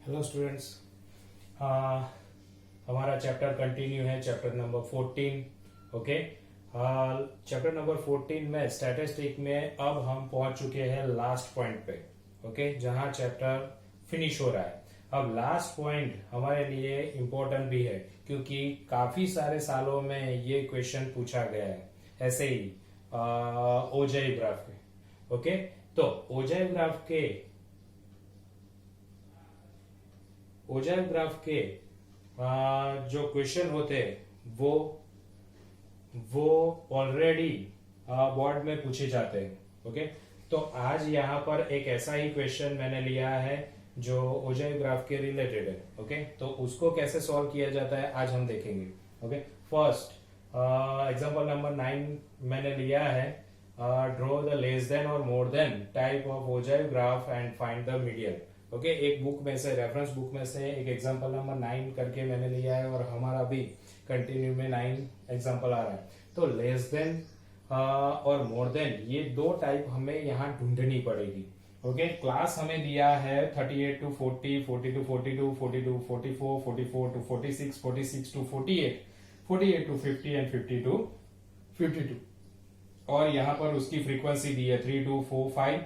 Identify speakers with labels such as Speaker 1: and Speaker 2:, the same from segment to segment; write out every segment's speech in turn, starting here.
Speaker 1: Hello students. हमारा chapter continue है, chapter number 14। Okay, chapter number 14 में स्टैटिस्टिक में अब हम पहुंच चुके हैं लास्ट पॉइंट पे। ओके, जहां चैप्टर फिनिश हो रहा है। अब लास्ट पॉइंट हमारे लिए इम्पोर्टेंट भी है क्योंकि काफी सारे सालों में ये क्वेश्चन पूछा गया है ऐसे ही ओजाई ग्राफ के। ओके, तो ओजाई ग्राफ के जो क्वेश्चन होते हैं वो ऑलरेडी बोर्ड में पूछे जाते हैं। ओके, तो आज यहाँ पर एक ऐसा ही क्वेश्चन मैंने लिया है जो ओजाई ग्राफ के रिलेटेड है। ओके, तो उसको कैसे सॉल्व किया जाता है आज हम देखेंगे। ओके, फर्स्ट एग्जांपल नंबर 9 मैंने लिया है, ड्रॉ द लेस देन और more than type of ogive graph and find the median. Okay, एक बुक में से, रेफरेंस बुक में से एक एग्जांपल नंबर 9 करके मैंने लिया है और हमारा भी कंटिन्यू में 9 एग्जांपल आ रहा है। तो लेस देन और मोर देन ये दो टाइप हमें यहाँ ढूंढनी पड़ेगी। ओके, क्लास हमें दिया है 38 to 40, 40 to 42, 40 to 44, 44 to 46, 46 to 48, 48 to 50 and 50 to 52। और यहाँ पर उसकी फ्रीक्वेंसी दी है 3, 2, 4, 5,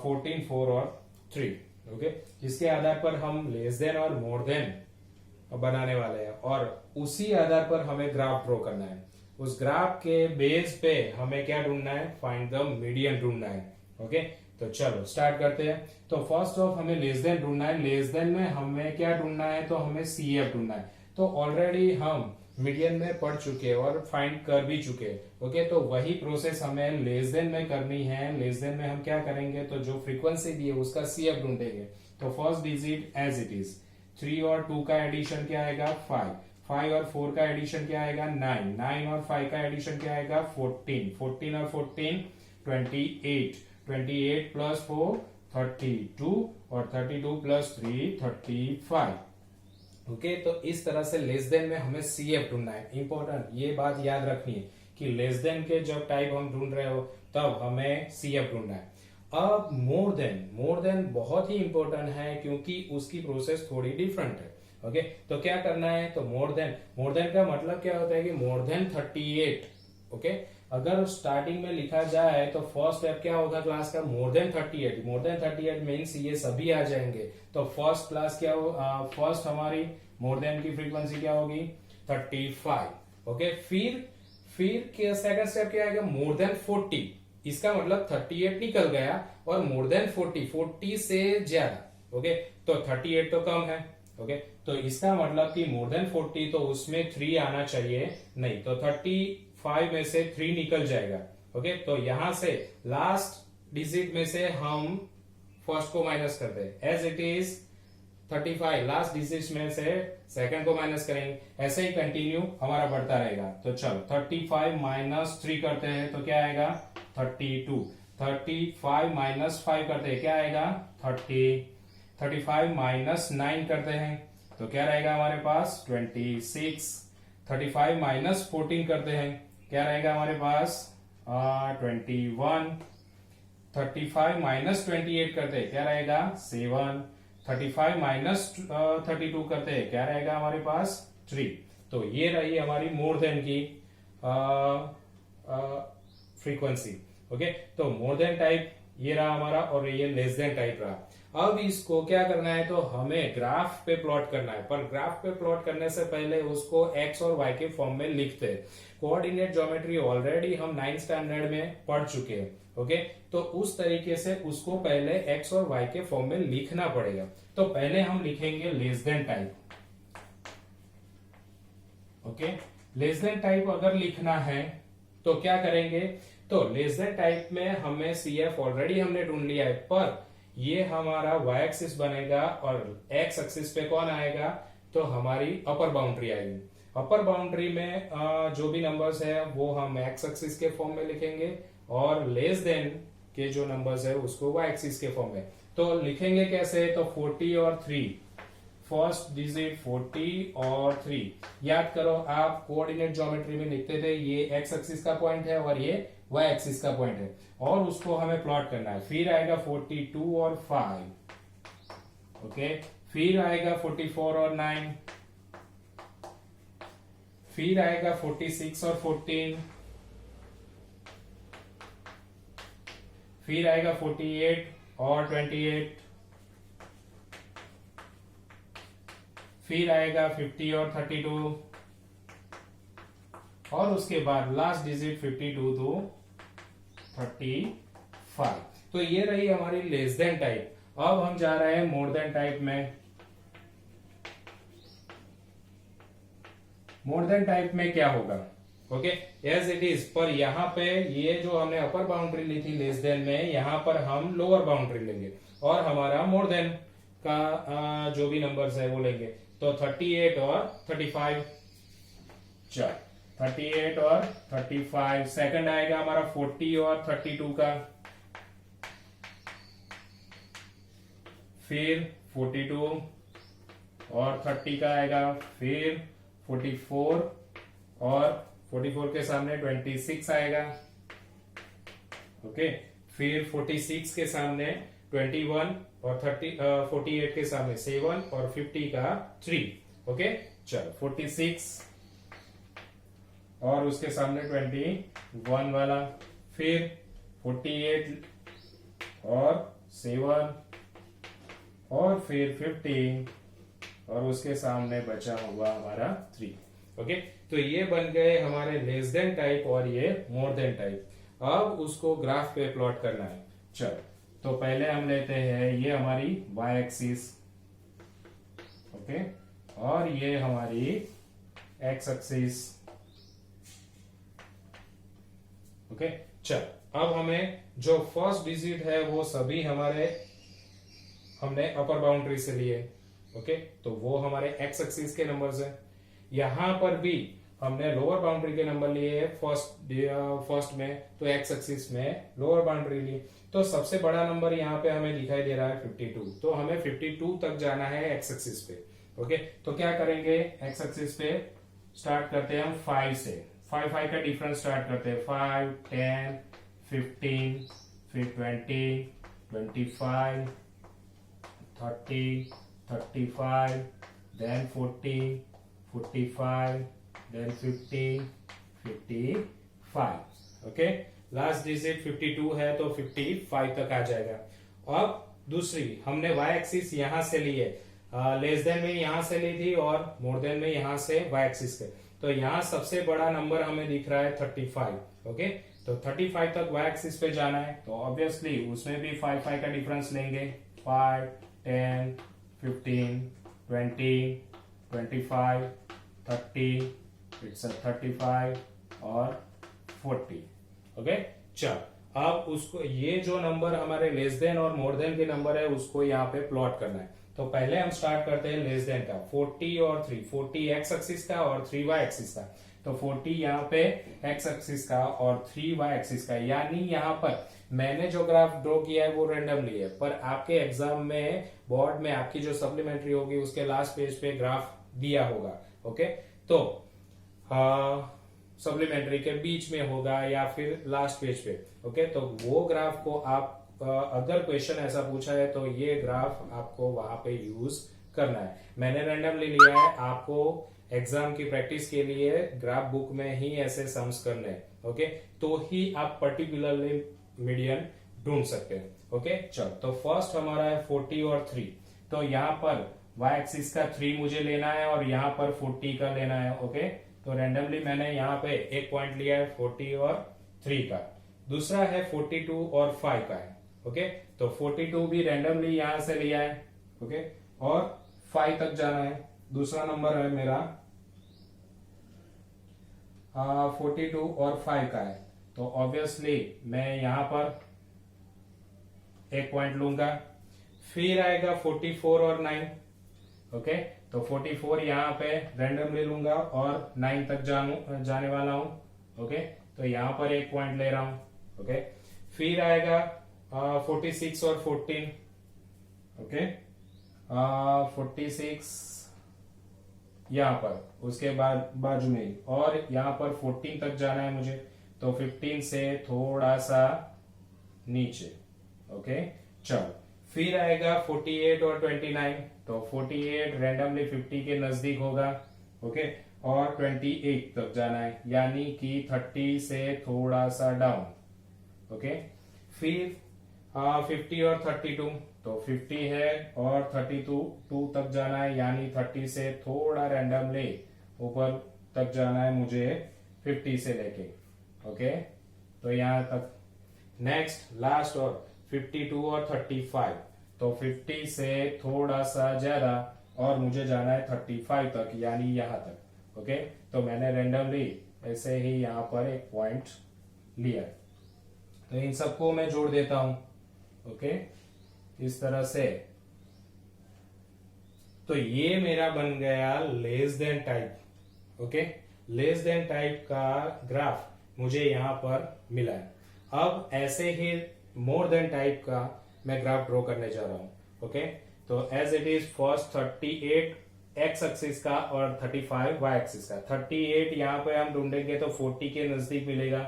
Speaker 1: 14, 4 और 3। ओके, जिसके आधार पर हम लेस देन और मोर देन बनाने वाले हैं और उसी आधार पर हमें ग्राफ ड्रॉ करना है। उस ग्राफ के बेस पे हमें क्या ढूंढना है, फाइंड द मीडियन ढूंढना है। ओके, तो चलो स्टार्ट करते हैं। तो फर्स्ट ऑफ हमें लेस देन ढूंढना है। लेस देन में हमें क्या ढूंढना है, तो हमें CF ढूंढना है। तो ऑलरेडी हम मीडियन में पढ़ चुके और फाइंड कर भी चुके। ओके, तो वही प्रोसेस हमें लेस देन में करनी है। लेस देन में हम क्या करेंगे, तो जो फ्रीक्वेंसी दी है उसका CF ढूंढेंगे। तो first digit as it is, 3 और 2 का एडिशन क्या आएगा 5, 5 और 4 का एडिशन क्या आएगा 9, 9 और 5 का एडिशन क्या आएगा 14, 14 और 14 28, 28 प्लस 4 32 और 32 प्लस 3 35। ओके, तो इस तरह से लेस देन में हमें CF ढूंढना है। इंपॉर्टेंट ये बात याद रखनी है कि लेस देन के जब टाइप हम ढूंढ रहे हो तब हमें CF ढूंढना है। अब मोर देन बहुत ही इंपॉर्टेंट है क्योंकि उसकी प्रोसेस थोड़ी डिफरेंट है। ओके, तो क्या करना है, तो मोर देन का मतलब क्या होता है कि मोर देन 38। ओके, अगर स्टार्टिंग में लिखा जाए तो फर्स्ट स्टेप क्या होगा क्लास का, more than 38। More than 38 means ये सभी आ जाएंगे। तो फर्स्ट क्लास क्या हो, फर्स्ट हमारी मोर देन की फ्रीक्वेंसी क्या होगी 35। ओके, फिर सेकंड स्टेप क्या आएगा, मोर देन 40। इसका मतलब 38 निकल गया और मोर देन 40 से ज्यादा। ओके, तो 38 तो कम है। ओके, तो इसका मतलब कि मोर देन 40 तो उसमें 3 आना चाहिए, नहीं तो 35 में से 3 निकल जाएगा। ओके, तो यहां से लास्ट डिजिट में से हम फर्स्ट को माइनस करते हैं। As it is 35 last digit में से सेकंड को माइनस करेंगे। ऐसे ही कंटिन्यू हमारा बढ़ता रहेगा। तो चलो 35 माइनस 3 करते हैं तो क्या आएगा 32, 35 माइनस 5 करते हैं क्या आएगा 30, 35 माइनस 9 करते हैं तो क्या रहेगा हमारे पास 26, 35 माइनस 14 करते हैं क्या रहेगा हमारे पास 21, 35 माइनस 28 करते हैं क्या रहेगा 7, 35 माइनस 32 करते हैं क्या रहेगा हमारे पास 3। तो ये रही हमारी मोर देन की फ्रीक्वेंसी। ओके, तो मोर देन टाइप ये रहा हमारा और ये लेस देन टाइप रहा। अब इसको क्या करना है, तो हमें ग्राफ पे प्लॉट करना है। पर ग्राफ पे प्लॉट करने से पहले उसको एक्स और वाई के फॉर्म में लिखते हैं। कोऑर्डिनेट ज्योमेट्री ऑलरेडी हम 9th स्टैंडर्ड में पढ़ चुके हैं। ओके, तो उस तरीके से उसको पहले एक्स और वाई के फॉर्म में लिखना पड़ेगा। तो पहले हम लिखेंगे less than type. Okay, less than type अगर लिखना है तो क्या करेंगे, तो लेस देन टाइप में हमें CF ऑलरेडी हमने ढूंढ लिया है, पर ये हमारा y एक्सिस बनेगा और x एक्सिस पे कौन आएगा, तो हमारी अपर बाउंड्री आएगी। अपर बाउंड्री में जो भी नंबर्स है वो हम x एक्सिस के फॉर्म में लिखेंगे और लेस देन के जो नंबर्स है उसको y एक्सिस के फॉर्म में। तो लिखेंगे कैसे, तो 40 और 3, फर्स्ट डिजिट 40 और 3। याद करो आप कोऑर्डिनेट ज्योमेट्री में लिखते थे ये x एक्सिस का पॉइंट है और ये y एक्सिस का पॉइंट है और उसको हमें प्लॉट करना है। फिर आएगा 42 और 5। ओके, फिर आएगा 44 और 9, फिर आएगा 46 और 14, फिर आएगा 48 और 28, फिर आएगा 50 और 32, और उसके बाद लास्ट डिजिट 52 तो 35। तो ये रही हमारी लेस देन टाइप। अब हम जा रहे हैं मोर देन टाइप में। मोर देन टाइप में क्या होगा? ओके, एज इट इज, पर यहाँ पे ये जो हमने अपर बाउंड्री ली थी लेस देन में, यहाँ पर हम लोअर बाउंड्री लेंगे और हमारा मोर देन का जो भी नंबर्स है वो लेंगे। तो 38 और 35, चल 38 और 35। सेकंड आएगा हमारा 40 और 32 का, फिर 42 और 30 का आएगा, फिर 44 और 44 के सामने 26 आएगा। ओके, फिर 46 के सामने 21 और 48 के सामने 7 और 50 का 3। ओके, चलो 46 और उसके सामने 21 वाला, फिर 48 और 7 और फिर 15 और उसके सामने बचा हुआ हमारा 3। ओके, तो ये बन गए हमारे लेस देन टाइप और ये मोर देन टाइप। अब उसको ग्राफ पे प्लॉट करना है। चलो, तो पहले हम लेते हैं ये हमारी y एक्सिस, ओके, और ये हमारी x एक्सिस। ओके, चल अब हमें जो फर्स्ट डिजिट है वो सभी हमने अपर बाउंड्री से लिए। ओके, तो वो हमारे x एक्सिस के नंबर्स हैं। यहां पर भी हमने लोअर बाउंड्री के नंबर लिए फर्स्ट में, तो x एक्सिस में लोअर बाउंड्री ली। तो सबसे बड़ा नंबर यहाँ पे हमें दिखाई दे रहा है 52, तो हमें 52 तक जाना है x एक्सिस पे। ओके, तो क्या करेंगे, x एक्सिस पे स्टार्ट करते हैं हम 5 से। 5 का डिफरेंस स्टार्ट करते हैं, 5, 10, 15, फिर 20, 25, 30, 35, then 40, 45, then 50, 55। Okay, last digit 52 है तो 55 तक आ जाएगा। अब दूसरी हमने y एक्सिस यहां से ली है, लेस देन में यहां से ली थी और मोर देन में यहां से y एक्सिस के। तो यहां सबसे बड़ा नंबर हमें दिख रहा है 35। ओके, तो 35 तक y एक्सिस पे जाना है, तो ऑब्वियसली उसमें भी 5 का डिफरेंस लेंगे। 5, 10, 15, 20, 25, 30, इट्स 35 और 40। ओके, चल अब उसको, ये जो नंबर हमारे लेस देन और मोर देन के नंबर है उसको यहाँ पे प्लॉट करना है। तो पहले हम स्टार्ट करते हैं लेस देन का, 40 और 3, 40 x एक्सिस का और 3 y एक्सिस का। तो 40 यहाँ पे x एक्सिस का और 3 y एक्सिस का, यानी यहाँ पर मैंने जो ग्राफ ड्रॉ किया है वो रेंडमली है, पर आपके एग्जाम में बोर्ड में आपकी जो सप्लीमेंट्री होगी उसके लास्ट पेज पे ग्राफ दिया होगा। ओके, तो सप्लीमेंट्री के बीच में होगा या फिर लास्ट पेज पे। ओके, तो वो ग्राफ को आप अगर क्वेश्चन ऐसा पूछा है तो ये ग्राफ आपको वहां पे यूज करना है। मैंने रैंडमली लिया है, आपको एग्जाम की प्रैक्टिस के लिए ग्राफ बुक में ही ऐसे सम्स करने हैं। ओके, तो ही आप पर्टिकुलरली मीडियन ढूंढ सकते हैं। ओके, चलो, तो फर्स्ट हमारा है 40 और 3। तो यहाँ पर y एक्सिस का 3 मुझे लेना है और यहाँ पर 40 का लेना है। ओके, तो रैंडमली मैंने यहाँ पे एक पॉइंट लिया है 40 और 3 का। दूसरा है 42 और 5 का है। ओके, तो 42 भी रैंडमली यहां से लिया है। ओके, और 5 तक जाना है। दूसरा नंबर है मेरा 42 और 5 का है, तो ऑब्वियसली मैं यहां पर एक पॉइंट लूंगा। फिर आएगा 44 और 9। ओके, तो 44 यहाँ पे रैंडमली लूंगा और 9 तक जाने वाला हूं। ओके, तो यहां पर एक पॉइंट ले रहा हूं। ओके, फिर आएगा 46 और 14। ओके, 46 यहां पर, उसके बाद बाजू में ही, और यहां पर 14 तक जाना है मुझे, तो 15 से थोड़ा सा नीचे। ओके, चलो, फिर आएगा 48 और 29, तो 48 रैंडमली 50 के नजदीक होगा, ओके, और 28 तक जाना है, यानी कि 30 से थोड़ा सा डाउन, ओके। फिर 50 और 32, तो 50 है और 32 तक जाना है, यानी 30 से थोड़ा रैंडमली ऊपर तक जाना है मुझे 50 से लेके, ओके। तो यहां तक। नेक्स्ट लास्ट और 52 और 35, तो 50 से थोड़ा सा ज्यादा और मुझे जाना है 35 तक, यानी यहां तक, ओके। तो मैंने रैंडमली ऐसे ही यहां पर एक पॉइंट लिया, तो इन सबको मैं जोड़ देता हूं, ओके, इस तरह से। तो ये मेरा बन गया less than type, okay. Less than type का ग्राफ मुझे यहां पर मिला है। अब ऐसे ही मोर देन टाइप का मैं ग्राफ ड्रॉ करने जा रहा हूं, ओके। तो as it is first 38 x axis का और 35 वाई एक्सिस का। 38 यहां पे हम ढूंढेंगे तो 40 के नजदीक मिलेगा,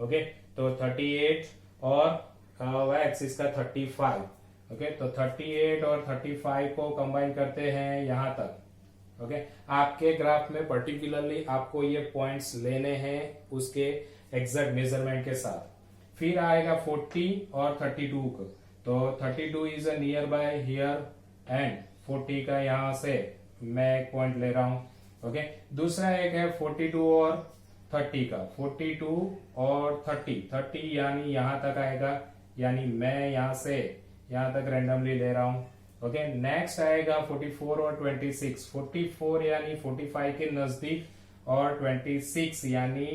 Speaker 1: ओके। तो 38 और वाई एक्सिस का 35, ओके। तो 38 और 35 को कंबाइन करते हैं यहां तक, ओके। आपके ग्राफ में पर्टिकुलरली आपको ये पॉइंट्स लेने हैं उसके एग्जैक्ट मेजरमेंट के साथ। फिर आएगा 40 और 32 को, तो 32 is a near by here and 40 का यहां से मैं एक पॉइंट ले रहा हूं, ओके। दूसरा एक है 42 और 30 का, 42 और 30 यानी यहां तक आएगा, यानी मैं यहां से यहां तक रैंडमली ले रहा हूं, ओके। नेक्स्ट आएगा 44 और 26, 44 यानी 45 के नजदीक और 26 यानी